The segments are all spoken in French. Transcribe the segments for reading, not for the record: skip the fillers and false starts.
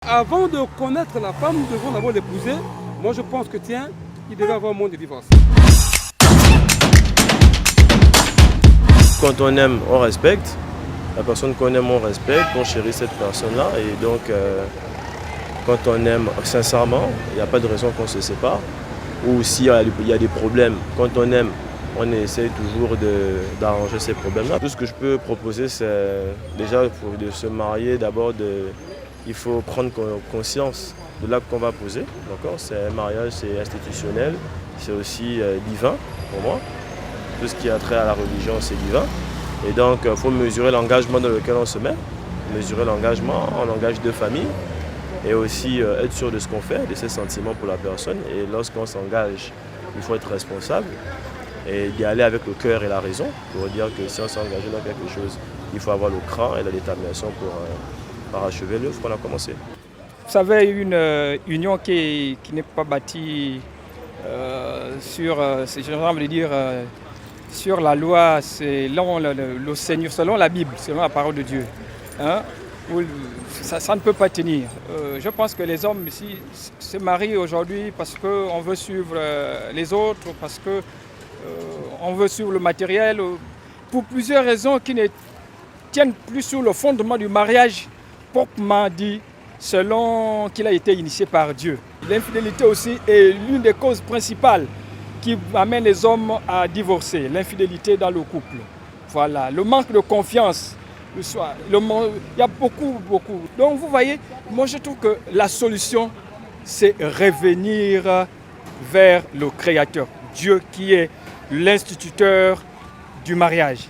Avant de connaître la femme, nous devons d'abord l'épouser. Moi, je pense que tiens, il devait avoir un monde de divorce. Quand on aime, on respecte. La personne qu'on aime, on respecte, on chérit cette personne-là. Et donc, quand on aime sincèrement, il n'y a pas de raison qu'on se sépare. Ou s'il y a des problèmes, quand on aime, on essaie toujours d'arranger ces problèmes-là. Tout ce que je peux proposer, c'est déjà de se marier. D'abord, il faut prendre conscience de l'acte qu'on va poser. C'est un mariage, c'est institutionnel, c'est aussi divin pour moi. Tout ce qui a trait à la religion, c'est divin. Et donc, il faut mesurer l'engagement dans lequel on se met. Mesurer l'engagement, on engage deux familles. Et aussi être sûr de ce qu'on fait, de ses sentiments pour la personne. Et lorsqu'on s'engage, il faut être responsable et d'y aller avec le cœur et la raison. Pour dire que si on s'est engagé dans quelque chose, il faut avoir le cran et la détermination pour parachever l'œuvre qu'on a commencé. Vous savez, une union qui n'est pas bâtie sur, sur la loi, selon le Seigneur, selon la Bible, selon la parole de Dieu. Hein? Ça ne peut pas tenir. Je pense que les hommes ici se marient aujourd'hui parce qu'on veut suivre les autres, parce qu'on veut suivre le matériel, pour plusieurs raisons qui ne tiennent plus sur le fondement du mariage proprement dit, selon qu'il a été initié par Dieu. L'infidélité aussi est l'une des causes principales qui amène les hommes à divorcer, l'infidélité dans le couple. Voilà, le manque de confiance. Il y a beaucoup. Donc vous voyez, moi je trouve que la solution, c'est revenir vers le Créateur, Dieu qui est l'instituteur du mariage.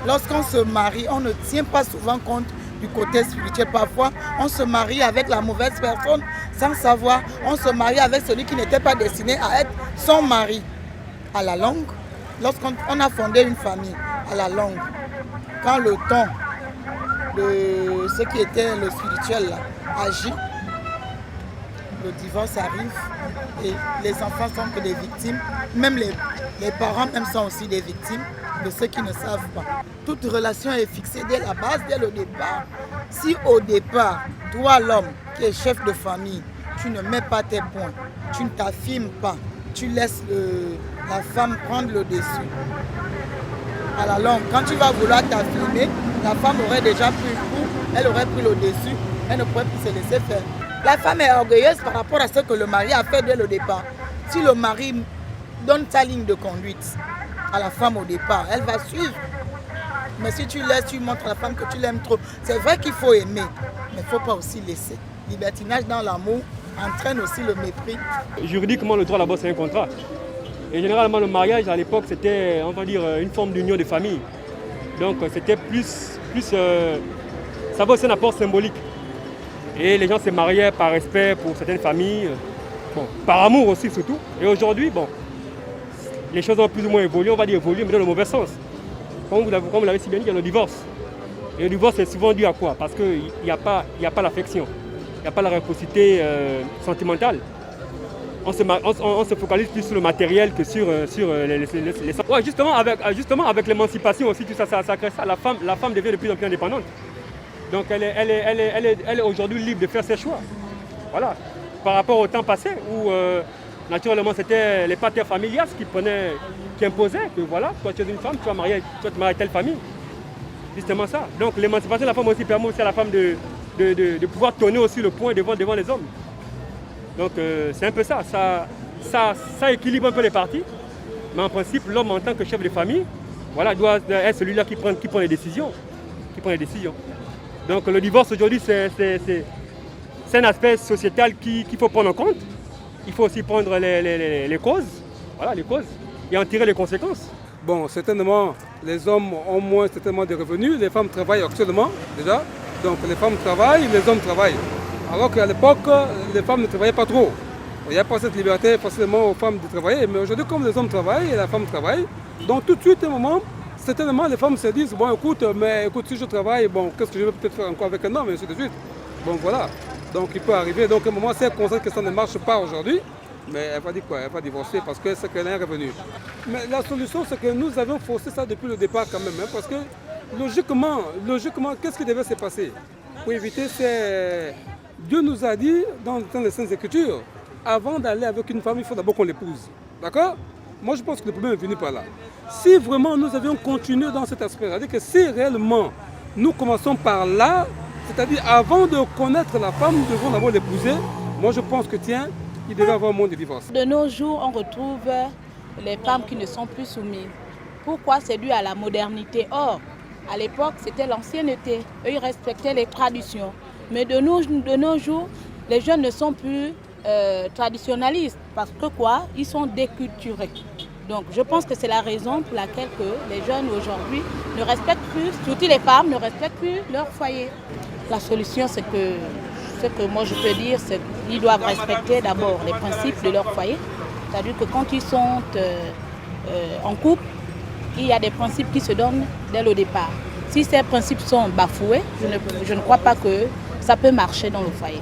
Lorsqu'on se marie, on ne tient pas souvent compte du côté spirituel. Parfois, on se marie avec la mauvaise personne sans savoir. On se marie avec celui qui n'était pas destiné à être son mari. À la longue, lorsqu'on a fondé une famille, à la longue, quand le temps de ce qui était le spirituel là, agit, le divorce arrive et les enfants sont que des victimes. Même les parents même sont aussi des victimes de ceux qui ne savent pas. Toute relation est fixée dès la base, dès le départ. Si au départ, toi l'homme qui est chef de famille, tu ne mets pas tes points, tu ne t'affirmes pas, tu laisses la femme prendre le dessus. À la longue, quand tu vas vouloir t'affirmer, la femme aurait déjà pris le coup, elle aurait pris le dessus, elle ne pourrait plus se laisser faire. La femme est orgueilleuse par rapport à ce que le mari a fait dès le départ. Si le mari donne sa ligne de conduite à la femme au départ, elle va suivre. Mais si tu laisses, tu montres à la femme que tu l'aimes trop. C'est vrai qu'il faut aimer, mais il ne faut pas aussi laisser. Libertinage dans l'amour entraîne aussi le mépris. Juridiquement, le droit là-bas, c'est un contrat. Et généralement, le mariage, à l'époque, c'était, on va dire, une forme d'union de famille. Donc, c'était plus ça va aussi un apport symbolique. Et les gens se mariaient par respect pour certaines familles, par amour aussi surtout. Et aujourd'hui, les choses ont plus ou moins évolué, on va dire évolué, mais dans le mauvais sens. Comme vous l'avez si bien dit, il y a le divorce. Et le divorce est souvent dû à quoi? Parce qu'il n'y a pas l'affection, il n'y a pas la réciprocité sentimentale. On se focalise plus sur le matériel que sur les ouais, justement avec l'émancipation aussi, tout ça crée ça. La femme devient de plus en plus indépendante. Donc elle est aujourd'hui libre de faire ses choix. Voilà. Par rapport au temps passé où naturellement c'était les patères familiales qui imposaient que voilà, toi tu es une femme, tu vas te marier à telle famille. Justement ça. Donc l'émancipation de la femme aussi permet aussi à la femme de pouvoir tourner aussi le poing devant les hommes. Donc c'est un peu ça. Ça équilibre un peu les parties. Mais en principe, l'homme en tant que chef de famille, voilà, doit être celui-là qui prend les décisions. Donc le divorce aujourd'hui, c'est un aspect sociétal qu'il faut prendre en compte. Il faut aussi prendre les causes, voilà, les causes, et en tirer les conséquences. Bon, certainement, les hommes ont moins certainement de revenus. Les femmes travaillent actuellement déjà. Donc les femmes travaillent, les hommes travaillent. Alors qu'à l'époque, les femmes ne travaillaient pas trop. Il n'y a pas cette liberté facilement aux femmes de travailler. Mais aujourd'hui, comme les hommes travaillent et la femme travaille, donc tout de suite, à un moment, certainement, les femmes se disent, bon, écoute, si je travaille, bon, qu'est-ce que je vais peut-être faire encore avec un homme, et ainsi de suite. Bon, voilà. Donc, il peut arriver. Donc, à un moment, c'est conscient que ça ne marche pas aujourd'hui. Mais elle va dire quoi? Elle va divorcer parce que c'est qu'elle est revenue. Mais la solution, c'est que nous avions forcé ça depuis le départ quand même. Parce que, logiquement, qu'est-ce qui devait se passer? Pour éviter Dieu nous a dit dans les Saintes Écritures, avant d'aller avec une femme, il faut d'abord qu'on l'épouse. D'accord? Moi, je pense que le problème est venu par là. Si vraiment nous avions continué dans cet aspect, c'est-à-dire que si réellement nous commençons par là, c'est-à-dire avant de connaître la femme, nous devons d'abord l'épouser, moi je pense que tiens, il devait y avoir moins de divorces. De nos jours, on retrouve les femmes qui ne sont plus soumises. Pourquoi? C'est dû à la modernité. Or, à l'époque, c'était l'ancienneté. Eux, ils respectaient les traditions. Mais de nos jours, les jeunes ne sont plus traditionnalistes. Parce que quoi? Ils sont déculturés. Donc, je pense que c'est la raison pour laquelle que les jeunes aujourd'hui ne respectent plus, surtout les femmes, ne respectent plus leur foyer. La solution, c'est que, ce que moi je peux dire, c'est qu'ils doivent respecter d'abord les principes de leur foyer. C'est-à-dire que quand ils sont en couple, il y a des principes qui se donnent dès le départ. Si ces principes sont bafoués, je ne crois pas que ça peut marcher dans le foyer.